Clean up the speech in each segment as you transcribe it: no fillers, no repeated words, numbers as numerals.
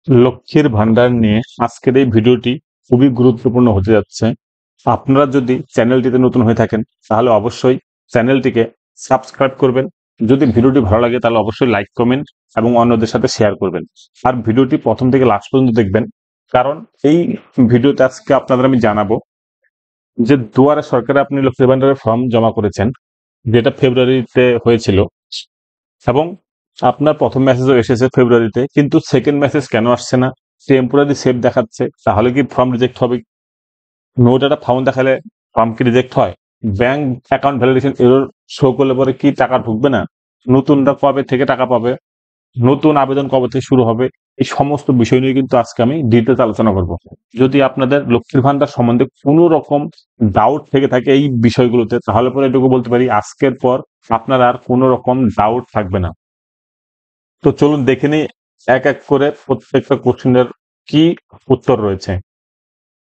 লক্ষ্মীর ভান্ডার নিয়ে আজকের এই ভিডিওটি খুবই গুরুত্বপূর্ণ হতে যাচ্ছে। আপনারা যদি চ্যানেলটিতে নতুন হয়ে থাকেন তাহলে অবশ্যই চ্যানেলটিকে সাবস্ক্রাইব করবেন। যদি ভিডিওটি ভালো লাগে তাহলে অবশ্যই লাইক কমেন্ট এবং অন্যদের সাথে শেয়ার করবেন। আর ভিডিওটি প্রথম থেকে লাস্ট পর্যন্ত দেখবেন, কারণ এই ভিডিওতে আজকে আপনাদের আমি জানাবো যে দুয়ারে সরকারে আপনি লক্ষ্মীর ভান্ডারের ফর্ম জমা করেছেন, যেটা ফেব্রুয়ারিতে হয়েছিল, এবং আপনার প্রথম মেসেজও এসেছে ফেব্রুয়ারিতে, কিন্তু সেকেন্ড মেসেজ কেন আসছে না? টেম্পোরারি সেভ দেখাচ্ছে, তাহলে কি ফর্ম রিজেক্ট হবে? নো ডাটা ফাউন্ড দেখালে ফর্ম কি রিজেক্ট হয়? Bank account validation error show করলে পরে কি টাকা ঢুকবে না? নতুনরা কবে থেকে টাকা পাবে? নতুন আবেদন কবে থেকে শুরু হবে? এই সমস্ত বিষয় নিয়ে কিন্তু আজকে আমি ডিটেলস আলোচনা করব। যদি আপনাদের লক্ষ্মীর ভান্ডার সম্বন্ধে কোনো রকম ডাউট থেকে থাকে এই বিষয়গুলোতে, তাহলে পরে এটুকু বলতে পারি আজকের পর আপনার আর কোনো রকম ডাউট থাকবে না। তো চলুন দেখে নিই এক এক করে প্রত্যেকটা কোশ্চেনের কি উত্তর রয়েছে।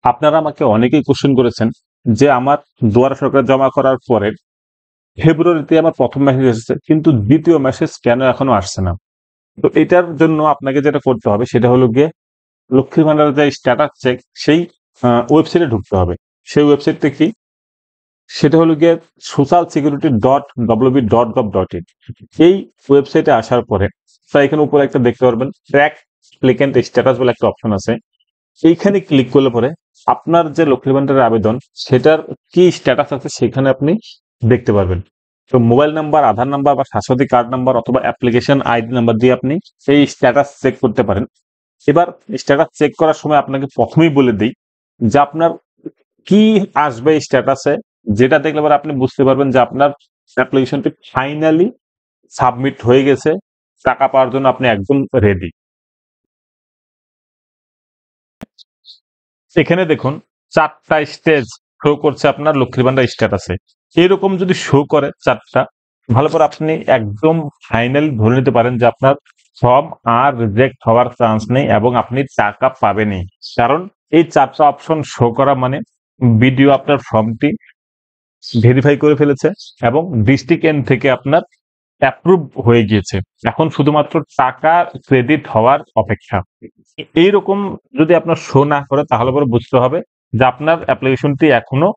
আপনারা আমাকে অনেকেই কোশ্চেন করেছেন যে আমার দুয়ারে সরকার জমা করার পরে ফেব্রুয়ারিতে আমার প্রথম মেসেজ এসেছে, কিন্তু দ্বিতীয় মেসেজ কেন এখনো আসছে না? তো এটার জন্য আপনাকে যেটা করতে হবে সেটা হলো গিয়ে লক্ষ্মীর ভান্ডারের যে স্ট্যাটাস চেক, সেই ওয়েবসাইটে ঢুকতে হবে। সেই ওয়েবসাইটটা কি? সেটা হলো গিয়ে socialsecurity.wb.gov.in। এই ওয়েবসাইটে আসার পরে এখানে উপরে একটা দেখতে পারবেন ট্র্যাক অ্যাপ্লিক্যান্ট স্ট্যাটাস বলে একটা অপশন আছে। এইখানে ক্লিক করলে পরে আপনার যে লক্ষ্মীর ভান্ডারের আবেদন সেটার কি স্ট্যাটাস আছে সেখানে আপনি দেখতে পারবেন। তো মোবাইল নাম্বার, আধার নাম্বার বা স্বাস্থ্যসাথী কার্ড নাম্বার অথবা অ্যাপ্লিকেশন আইডি নাম্বার দিয়ে আপনি সেই স্ট্যাটাস চেক করতে পারেন। এবার স্ট্যাটাস চেক করার সময় আপনাকে প্রথমেই বলে দিই যে আপনার কি আসবে স্ট্যাটাসে, যেটা দেখলে পরে আপনি বুঝতে পারবেন যে আপনার অ্যাপ্লিকেশনটি ফাইনালি সাবমিট হয়ে গেছে, টাকা পাওয়ার জন্য আপনি একদম রেডি। এখানে দেখুন 4টা স্টেজ শো করছে আপনার লক্ষ্মীর ভান্ডার স্ট্যাটাসে। এরকম যদি শো করে 4টা, ভালো করে আপনি একদম ফাইনাল ধরে নিতে পারেন যে আপনার ফর্ম আর রিজেক্ট হওয়ার চান্স নেই এবং আপনি টাকা পাবেনই। কারণ এই 4টা অপশন শো করা মানে ভিডিও আপনার ফর্মটি ভেরিফাই করে ফেলেছে এবং ডিস্ট্রিক্ট এন্ড থেকে আপনার অ্যাপ্রুভ হয়ে গিয়েছে। এখন শুধুমাত্র টাকা ক্রেডিট হওয়ার অপেক্ষা। এইরকম যদি আপনার শো না করে তাহলে পরে বুঝতে হবে যে আপনার অ্যাপ্লিকেশনটি এখনো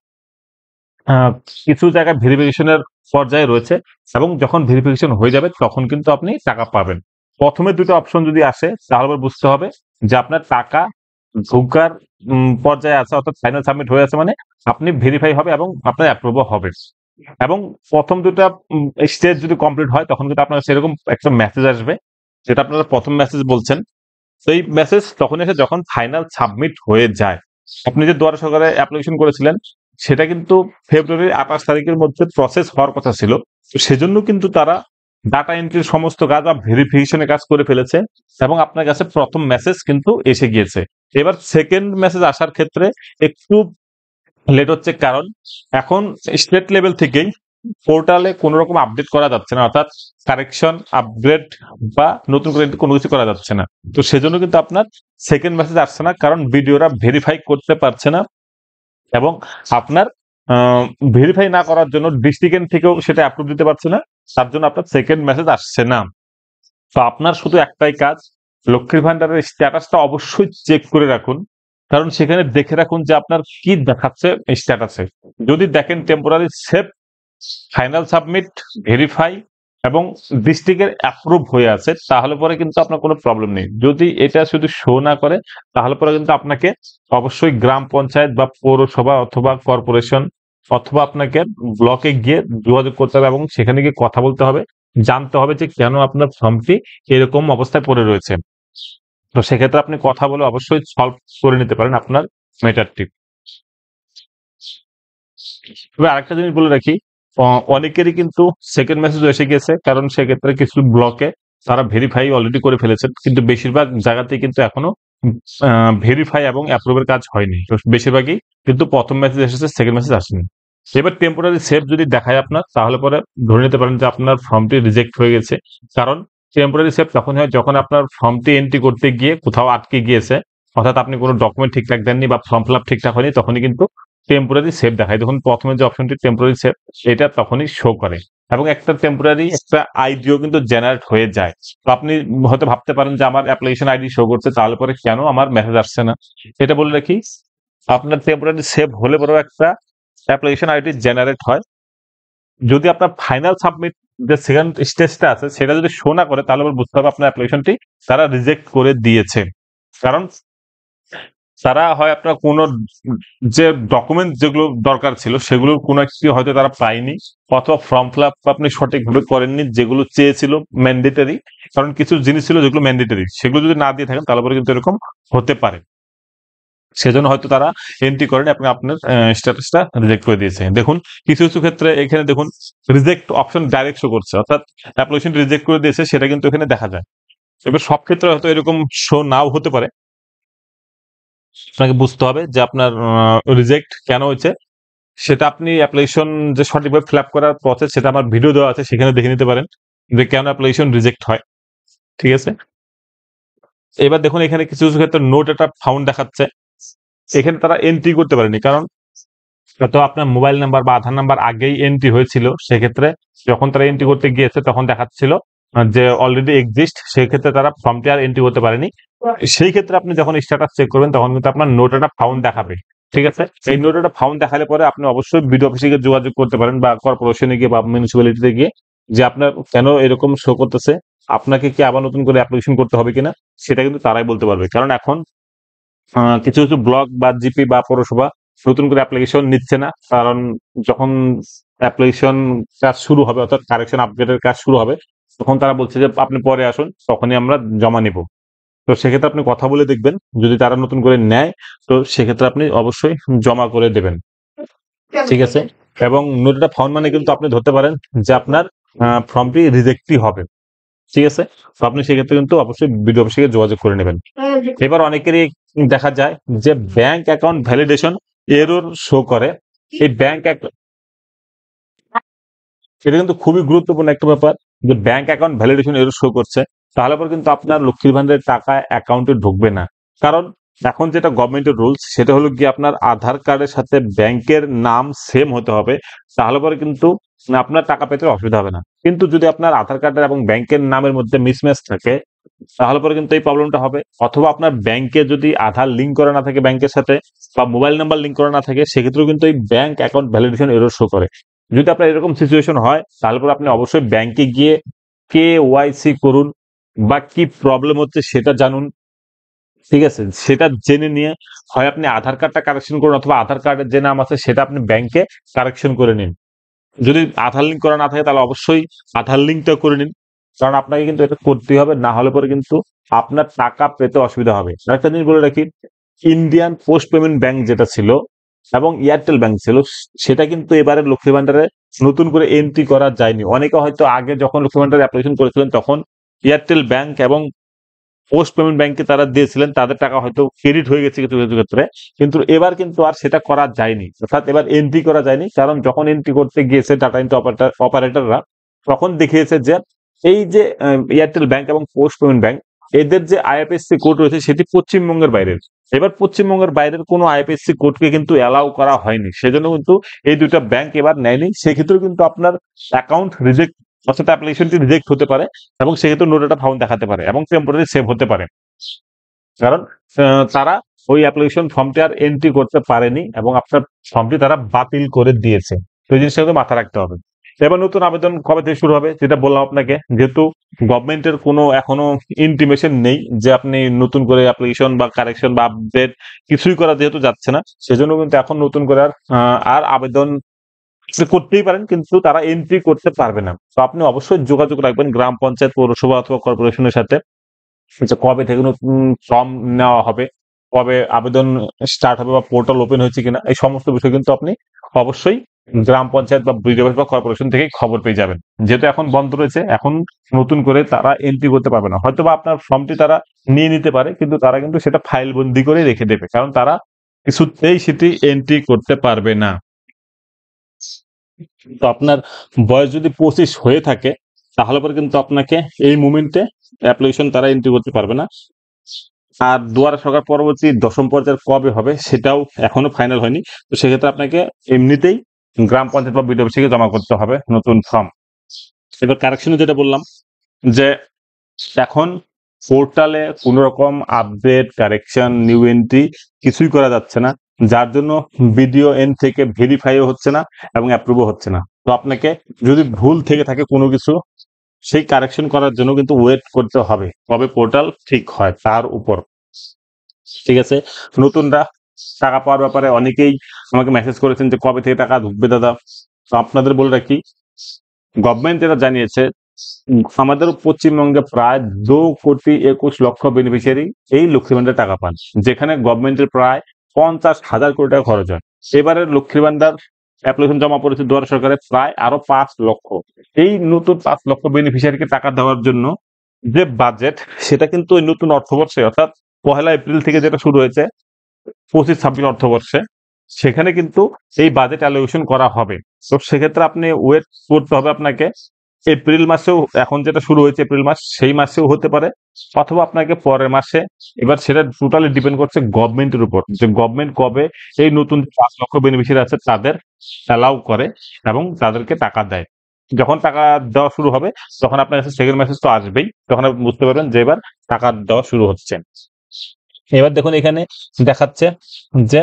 আহ, কিছু জায়গায় ভেরিফিকেশনের পর্যায়ে রয়েছে, এবং যখন ভেরিফিকেশন হয়ে যাবে তখন কিন্তু আপনি টাকা পাবেন। প্রথমে দুটো অপশন যদি আসে তাহলে পরে বুঝতে হবে যে আপনার টাকা ঢোকার পর্যায়ে আছে, অর্থাৎ ফাইনাল সাবমিট হয়ে আছে, মানে আপনি ভেরিফাই হবে এবং আপনার অ্যাপ্রুভ হবে। এবং প্রথম দুটা স্টেজ যদি কমপ্লিট হয় তখন কিন্তু আপনার সেরকম একটা মেসেজ আসবে, যেটা আপনারা প্রথম মেসেজ বলছেন। তো এই মেসেজ তখন এসে যখন ফাইনাল সাবমিট হয়ে যায়। আপনি যে দুয়ারে সরকারে অ্যাপ্লিকেশন করেছিলেন সেটা কিন্তু ফেব্রুয়ারির 28 তারিখের মধ্যে প্রসেস হওয়ার কথা ছিল। তো সেজন্য কিন্তু তারা ডাটা এন্ট্রির সমস্ত কাজ বা ভেরিফিকেশনের কাজ করে ফেলেছে এবং আপনার কাছে প্রথম মেসেজ কিন্তু এসে গিয়েছে। এবার সেকেন্ড মেসেজ আসার ক্ষেত্রে একটু লেট হচ্ছে, কারণ এখন স্টেট লেভেল থেকেই পোর্টালে কোনো রকম আপডেট করা যাচ্ছে না, অর্থাৎ কারেকশন আপগ্রেড বা নতুন করে কোনো কিছু করা যাচ্ছে না। তো সেজন্য কিন্তু আপনার সেকেন্ড মেসেজ আসছে না, কারণ ভিডিওরা ভেরিফাই করতে পারছে না এবং আপনার ভেরিফাই না করার জন্য ডিস্ট্রিক্ট থেকেও সেটা অ্যাপ্রুভ দিতে পারছে না। তার জন্য আপনার সেকেন্ড মেসেজ আসছে না। তো আপনার শুধু একটাই কাজ, লক্ষ্মীর ভান্ডারের স্ট্যাটাসটা অবশ্যই চেক করে রাখুন, কারণ সেখানে দেখে রাখুন যে আপনার কি দেখাচ্ছে স্ট্যাটাসে। যদি দেখেন temporary save, final submit, verify এবং ডিস্ট্রিক্টের অ্যাপ্রুভ হয়ে আছে, তাহলে পরে কিন্তু আপনার কোনো প্রবলেম নেই। যদি এটা শুধু শো না করে তাহলে পরে কিন্তু আপনাকে অবশ্যই গ্রাম পঞ্চায়েত বা পৌরসভা অথবা কর্পোরেশন অথবা আপনাকে ব্লকে গিয়ে যোগাযোগ করতে হবে এবং সেখানে গিয়ে কথা বলতে হবে, জানতে হবে যে কেন আপনার ফর্মটি এরকম অবস্থায় পড়ে রয়েছে। তো সেক্ষেত্রে আপনি কথা বলে অবশ্যই সলভ করে নিতে পারেন আপনার ম্যাটারটি। তবে আরেকটা জিনিস বলে রাখি, অনেকেরই কিন্তু সেকেন্ড মেসেজ এসে গেছে, কারণ সেক্ষেত্রে কিছু ব্লকে তারা ভেরিফাই অলরেডি করে ফেলেছেন, কিন্তু বেশিরভাগ জায়গাতেই কিন্তু এখনো ভেরিফাই এবং অ্যাপ্রুভের কাজ হয়নি। তো বেশিরভাগই কিন্তু প্রথম মেসেজ এসেছে, সেকেন্ড মেসেজ আসেনি। এবার টেম্পোরারি সেভ যদি দেখায় আপনার, তাহলে পরে ধরে নিতে পারেন যে আপনার ফর্মটি রিজেক্ট হয়ে গেছে। কারণ টেম্পোরারি সেভ তখন হয় যখন আপনার ফর্মটি এন্ট্রি করতে গিয়ে কোথাও আটকে গিয়েছে, অর্থাৎ আপনি কোনো ডকুমেন্ট ঠিকঠাক দেননি বা ফর্ম ফিল আপ ঠিকঠাক হয়নি, তখনই কিন্তু টেম্পোরারি সেভ দেখায়। দেখুন প্রথমে যে অপশনটি টেম্পোরারি সেভ, এটা তখনই শো করে। এবং একটা টেম্পোরারি একটা আইডিও কিন্তু জেনারেট হয়ে যায়। তো আপনি হয়তো ভাবতে পারেন যে আমার অ্যাপ্লিকেশন আইডি শো করছে, তাহলে পরে কেন আমার মেসেজ আসছে না? এটা বলে রাখি, আপনার টেম্পোরারি সেভ হলে পরেও একটা অ্যাপ্লিকেশন আইডি জেনারেট হয়। যদি আপনার ফাইনাল সাবমিট যে সেকেন্ড স্টেজটা আছে সেটা যদি শো না করে, তাহলে আবার বুঝতে হবে আপনার অ্যাপ্লিকেশনটি তারা রিজেক্ট করে দিয়েছে। কারণ তারা হয় আপনার কোনো যে ডকুমেন্ট যেগুলো দরকার ছিল সেগুলোর কোনো একটি হয়তো তারা পায়নি, অথবা ফর্ম ফিল আপ আপনি সঠিকভাবে করেননি যেগুলো চেয়েছিল ম্যান্ডেটরি। কারণ কিছু জিনিস ছিল যেগুলো ম্যান্ডেটরি, সেগুলো যদি না দিয়ে থাকেন তাহলে পরে কিন্তু এরকম হতে পারে। সেজন্য হয়তো তারা এন্ট্রি করেন আপনি আপনার স্ট্যাটাসটা রিজেক্ট করে দিয়েছে। দেখুন কিছু কিছু ক্ষেত্রে এখানে দেখুন রিজেক্ট অপশন ডাইরেক্ট শো করছে, অর্থাৎ অ্যাপ্লিকেশন রিজেক্ট করে দিয়েছে সেটা কিন্তু এখানে দেখা যায়। এবার সব ক্ষেত্রে হয়তো এরকম শো নাও হতে পারে। আপনাকে বুঝতে হবে যে আপনার রিজেক্ট কেন হয়েছে, সেটা আপনি অ্যাপ্লিকেশন যে সঠিকভাবে ফিল আপ করার প্রসেস সেটা আমার ভিডিও দেওয়া আছে, সেখানে দেখে নিতে পারেন যে কেন অ্যাপ্লিকেশন রিজেক্ট হয়। ঠিক আছে, এবার দেখুন এখানে কিছু কিছু ক্ষেত্রে নো ডাটা ফাউন্ড দেখাচ্ছে। এখানে তারা এন্ট্রি করতে পারেনি, কারণ তো আপনার মোবাইল নাম্বার বা আধার নাম্বার আগেই এন্ট্রি হয়েছিল। সেক্ষেত্রে যখন তারা এন্ট্রি করতে গিয়েছে তখন দেখাচ্ছিল যে অলরেডি এক্সিস্ট, সেক্ষেত্রে তারা ফর্মটি আর এন্ট্রি করতে পারেনি। সেই ক্ষেত্রে আপনি যখন স্ট্যাটাস চেক করবেন তখন কিন্তু আপনার নো ডাটা ফাউন্ড দেখাবে। ঠিক আছে, এই নো ডাটা ফাউন্ড দেখালে পরে আপনি অবশ্যই বিডিও অফিসে গিয়ে যোগাযোগ করতে পারেন বা কর্পোরেশনে গিয়ে বা মিউনিসিপ্যালিটিতে গিয়ে, যে আপনার কেন এরকম শো করতেছে, আপনাকে কি আবার নতুন করে অ্যাপ্লিকেশন করতে হবে কিনা, সেটা কিন্তু তারাই বলতে পারবে। কারণ এখন কিছু কিছু ব্লক বা জিপি বা পৌরসভা নতুন করে অ্যাপ্লিকেশন নিচ্ছে না, কারণ যখন অ্যাপ্লিকেশন কাজ শুরু হবে অর্থাৎ কারেকশন আপডেটের কাজ শুরু হবে, তখন তারা বলছে যে আপনি পরে আসুন, তখনই আমরা জমা নিব। তো সেক্ষেত্রে আপনি কথা বলে দেখবেন, যদি তারা নতুন করে নেয় তো সেক্ষেত্রে আপনি অবশ্যই জমা করে দেবেন। ঠিক আছে, এবং নোটিটা ফাউন্ড মানে কিন্তু আপনি ধরতে পারেন যে আপনার ফর্মটি রিজেক্টই হবে। ঠিক আছে, তো আপনি সেক্ষেত্রে কিন্তু অবশ্যই বিডিও অফিসে যোগাযোগ করে নেবেন। এবার অনেকেরই দেখা যায় যে bank account validation error show করে। এই ব্যাংক এটা কিন্তু খুবই গুরুত্বপূর্ণ একটা ব্যাপার, যে bank account validation error show করছে, তাহলে পর কিন্তু আপনার লক্ষ্মীর ভান্ডারের টাকা অ্যাকাউন্টে ঢুকবে না। কারণ এখন যেটা গভর্নমেন্টের রুলস সেটা হলো কি আপনার আধার কার্ডের সাথে ব্যাংকের নাম সেম হতে হবে, তাহলে পরে কিন্তু আপনার টাকা পেতে অসুবিধা হবে না। কিন্তু যদি আপনার আধার কার্ডের এবং ব্যাংকের নামের মধ্যে মিসম্যাচ থাকে, তাহলে পরে কিন্তু এই প্রবলেমটা হবে। অথবা আপনার ব্যাংকে যদি আধার লিঙ্ক করা না থাকে ব্যাংকের সাথে, বা মোবাইল নাম্বার লিঙ্ক করা না থাকে, সেক্ষেত্রেও কিন্তু এই bank account validation error show করে। যদি আপনার এরকম সিচুয়েশন হয় তাহলে পরে আপনি অবশ্যই ব্যাংকে গিয়ে KYC করুন, বা কি প্রবলেম হচ্ছে সেটা জানুন। ঠিক আছে, সেটা জেনে নিয়ে হয় আপনি আধার কার্ডটা কারেকশন করুন, অথবা আধার কার্ডের যে নাম আছে সেটা আপনি ব্যাংকে কারেকশন করে নিন। যদি আধার লিঙ্ক করা না থাকে তাহলে অবশ্যই আধার লিঙ্কটা করে নিন, কারণ আপনাকে কিন্তু এটা করতেই হবে, না হলে পরে কিন্তু আপনার টাকা পেতে অসুবিধা হবে। আরেকটা জিনিস বলে রাখি, ইন্ডিয়ান পোস্ট পেমেন্ট ব্যাংক যেটা ছিল এবং এয়ারটেল ব্যাংক ছিল, সেটা কিন্তু এবারে লক্ষ্মী ভান্ডারে নতুন করে এন্ট্রি করা যায়নি। অনেকে হয়তো আগে যখন লক্ষ্মী ভান্ডারে অ্যাপ্লিকেশন করেছিলেন তখন এয়ারটেল ব্যাংক এবং পোস্ট পেমেন্ট ব্যাংকে তারা দিয়েছিলেন, তাদের টাকা হয়তো ক্রেডিট হয়ে গেছে কিছু কিছু ক্ষেত্রে, কিন্তু এবার কিন্তু আর সেটা করা যায়নি, অর্থাৎ এবার এন্ট্রি করা যায়নি। কারণ যখন এন্ট্রি করতে গিয়েছে ডাটা এন্ট্রি অপারেটররা, তখন দেখিয়েছে যে এই যে এয়ারটেল ব্যাংক এবং পোস্ট পেমেন্ট ব্যাংক, এদের যে আইএফএসসি কোড রয়েছে সেটি পশ্চিমবঙ্গের বাইরের। এবার পশ্চিমবঙ্গের বাইরের কোনো আইএফএসসি কোডকে কিন্তু অ্যালাউ করা হয়নি, সেজন্য কিন্তু এই দুইটা ব্যাংক এবার নেয়নি। সেক্ষেত্রে কিন্তু আপনার অ্যাকাউন্ট রিজেক্ট, অর্থাৎ অ্যাপ্লিকেশনটি রিজেক্ট হতে পারে, এবং সেক্ষেত্রে নো ডাটা ফাউন্ড দেখাতে পারে এবং টেম্পোরারি সেভ হতে পারে। কারণ তারা ওই অ্যাপ্লিকেশন ফর্মটি আর এন্ট্রি করতে পারেনি এবং আপনার ফর্মটি তারা বাতিল করে দিয়েছে। তো এই জিনিসটা কিন্তু মাথায় রাখতে হবে। এবার নতুন আবেদন কবে থেকে শুরু হবে, যেটা বললাম আপনাকে, যেহেতু গভর্নমেন্টের কোনো এখনো ইন্টিমেশন নেই যে আপনি নতুন করে অ্যাপ্লিকেশন বা কারেকশন বা আপডেট কিছুই করা যেহেতু যাচ্ছে না, সেজন্য কিন্তু এখন নতুন করে আর আবেদন আপনি করতেই পারেন, কিন্তু তারা এন্ট্রি করতে পারবে না। তো আপনি অবশ্যই যোগাযোগ রাখবেন গ্রাম পঞ্চায়েত, পৌরসভা অথবা কর্পোরেশনের সাথে, যে কবে থেকে নতুন ফর্ম নেওয়া হবে, কবে আবেদন স্টার্ট হবে, বা পোর্টাল ওপেন হয়েছে কিনা, এই সমস্ত বিষয় কিন্তু আপনি অবশ্যই গ্রাম পঞ্চায়েত বা বিডিও অফিস বা কর্পোরেশন থেকে খবর পেয়ে যাবেন। যেহেতু এখন বন্ধ রয়েছে, এখন নতুন করে তারা এন্ট্রি করতে পারবে না। হয়তো বা আপনার ফর্মটি তারা নিয়ে নিতে পারে, কিন্তু তারা কিন্তু সেটা ফাইল বন্দি করে রেখে দেবে, কারণ তারা কিছুতেই সেটি এন্ট্রি করতে পারবে না। তো আপনার বয়স যদি 25 হয়ে থাকে, তাহলে পরে কিন্তু আপনাকে এই মুমেন্টে অ্যাপ্লিকেশন তারা এন্ট্রি করতে পারবে না। আর দুয়ারে সরকার পরবর্তী 10ম পর্যায়ের কবে হবে সেটাও এখনো ফাইনাল হয়নি। তো সেক্ষেত্রে আপনাকে এমনিতেই গ্রাম পঞ্চায়েত বা বিডিও অফিসে জমা করতে হবে নতুন ফর্ম। এবার কারেকশনে যেটা বললাম যে এখন পোর্টালে কোনো রকম আপডেট কারেকশন নিউ এন্ট্রি কিছুই করা যাচ্ছে না, যার জন্য ভিডিও এন্ড থেকে ভেরিফাইও হচ্ছে না এবং অ্যাপ্রুভও হচ্ছে না। তো আপনাকে যদি ভুল থেকে থাকে কোনো কিছু, সেই কারেকশন করার জন্য কিন্তু ওয়েট করতে হবে কবে পোর্টাল ঠিক হয় তার উপর। ঠিক আছে, নতুনরা টাকা পাওয়ার ব্যাপারে অনেকেই আমাকে মেসেজ করেছেন যে কবে থেকে টাকা ঢুকবে দাদা। তো আপনাদের বলে রাখি, গভর্নমেন্ট যেটা জানিয়েছে, আমাদের পশ্চিমবঙ্গে প্রায় 2,21,00,000 বেনিফিশিয়ারি এই লক্ষ্মী ভান্ডার টাকা পান, যেখানে গভর্নমেন্টের প্রায় 50,000 কোটি টাকা খরচ হয়। এবারের লক্ষ্মী ভান্ডার অ্যাপ্লিকেশন জমা পড়েছে দুয়ারে সরকারে প্রায় আরো 5 লক্ষ। এই নতুন 5 লক্ষ বেনিফিশিয়ারিকে টাকা দেওয়ার জন্য যে বাজেট, সেটা কিন্তু ওই নতুন অর্থবর্ষে অর্থাৎ 1 এপ্রিল থেকে যেটা শুরু হয়েছে 25-26 অর্থবর্ষে, সেখানে কিন্তু এই বাজেট অ্যালোকেশন করা হবে। তো সেক্ষেত্রে আপনি ওয়েট করতে হবে আপনাকে, এপ্রিল মাসেও এখন যেটা শুরু হয়েছে এপ্রিল মাস, সেই মাসেও হতে পারে, অথবা আপনাকে পরের মাসে। এবার সেটা টোটালি ডিপেন্ড করছে গভর্নমেন্টের উপর, যে গভর্নমেন্ট কবে এই নতুন 5 লক্ষ বেনিফিশিয়ারি আছে তাদের অ্যালাউ করে এবং তাদেরকে টাকা দেয়। যখন টাকা দেওয়া শুরু হবে তখন আপনার কাছে সেকেন্ড মেসেজ তো আসবেই, তখন আপনি বুঝতে পারবেন যে এবার টাকা দেওয়া শুরু হচ্ছে। এবার দেখুন এখানে দেখাচ্ছে যে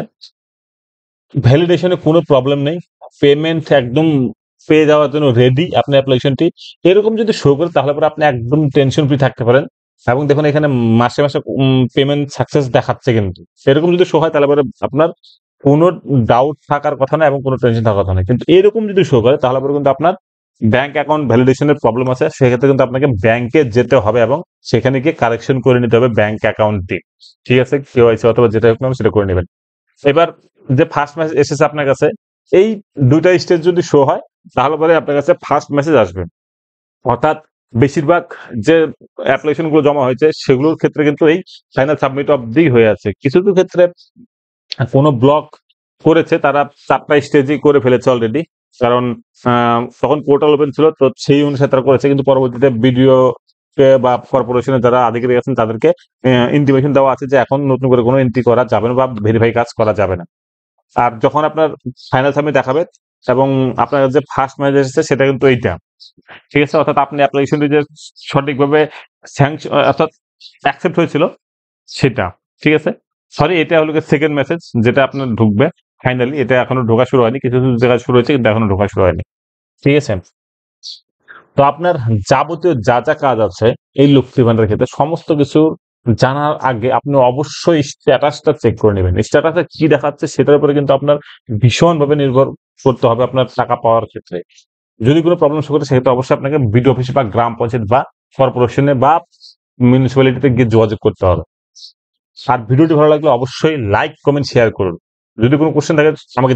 ভ্যালিডেশনে কোনো প্রবলেম নেই, পেমেন্ট একদম পেয়ে যাওয়ার জন্য রেডি আপনার অ্যাপ্লিকেশনটি। এরকম যদি শো করে তাহলে পরে আপনি একদম টেনশন ফ্রি থাকতে পারেন। এবং দেখুন এখানে মাসে মাসে পেমেন্ট সাকসেস দেখাচ্ছে, কিন্তু এরকম যদি শো হয় তাহলে পরে আপনার কোনো ডাউট থাকার কথা না এবং কোনো টেনশন থাকার কথা না। কিন্তু এরকম যদি শো করে তাহলে পরে কিন্তু আপনার ব্যাংক অ্যাকাউন্ট ভ্যালিডেশনের প্রবলেম আছে, সেক্ষেত্রে কিন্তু আপনাকে ব্যাংকে যেতে হবে এবং সেখানে গিয়ে কারেকশন করে নিতে হবে ব্যাংক অ্যাকাউন্টটি। ঠিক আছে, কেওয়াইসি অথবা যেটা হোক না সেটা করে নেবেন। এবার যে ফার্স্ট মেসেজ এসেছে আপনার কাছে, এই দুইটা স্টেজ যদি শো হয় তাহলে পরে আপনার কাছে ফার্স্ট মেসেজ আসবে। অর্থাৎ বেশিরভাগ যে অ্যাপ্লিকেশন গুলো জমা হয়েছে সেগুলোর ক্ষেত্রে কিন্তু এই ফাইনাল সাবমিট অবধি হয়ে আছে। কিছু কিছু ক্ষেত্রে কোনো ব্লক করেছে, তারা 4টা স্টেজই করে ফেলেছে অলরেডি, কারণ তখন পোর্টাল ওপেন ছিল তো সেই অনুসারে তারা করেছে, কিন্তু পরবর্তীতে বিডিও বা কর্পোরেশনের যারা আধিকারিক আছেন তাদেরকে ইন্টিমেশন দেওয়া আছে যে এখন নতুন করে কোনো এন্ট্রি করা যাবে না বা ভেরিফাই কাজ করা যাবে না। আর যখন আপনার ফাইনাল সাবমিট দেখাবে এবং আপনার যে ফার্স্ট মেসেজ এসেছে সেটা কিন্তু এইটা। ঠিক আছে, অর্থাৎ আপনি অ্যাপ্লিকেশনটি যে সঠিকভাবে অর্থাৎ অ্যাকসেপ্ট হয়েছিল সেটা। ঠিক আছে, সরি, এটা হলো সেকেন্ড মেসেজ যেটা আপনার ঢুকবে ফাইনালি। এটা এখনো ঢোকা শুরু হয়নি, কিছু কিছু জায়গায় শুরু হয়েছে কিন্তু এখনো ঢোকা শুরু হয়নি। ঠিক আছে, তো আপনার যাবতীয় যা যা কাজ আছে এই লক্ষ্মী ভান্ডারের ক্ষেত্রে সমস্ত কিছু জানার আগে আপনি অবশ্যই স্ট্যাটাসটা চেক করে নেবেন। স্ট্যাটাসে কি দেখাচ্ছে সেটার উপরে কিন্তু আপনার ভীষণভাবে নির্ভর করতে হবে আপনার টাকা পাওয়ার ক্ষেত্রে। যদি কোনো প্রবলেম শো করে সেক্ষেত্রে অবশ্যই আপনাকে বিডিও অফিসে বা গ্রাম পঞ্চায়েত বা কর্পোরেশনে বা মিউনিসিপ্যালিটিতে গিয়ে যোগাযোগ করতে হবে। আর ভিডিওটি ভালো লাগলে অবশ্যই লাইক কমেন্ট শেয়ার করুন। যদি কোনো কোশ্চেন থাকে আমাকে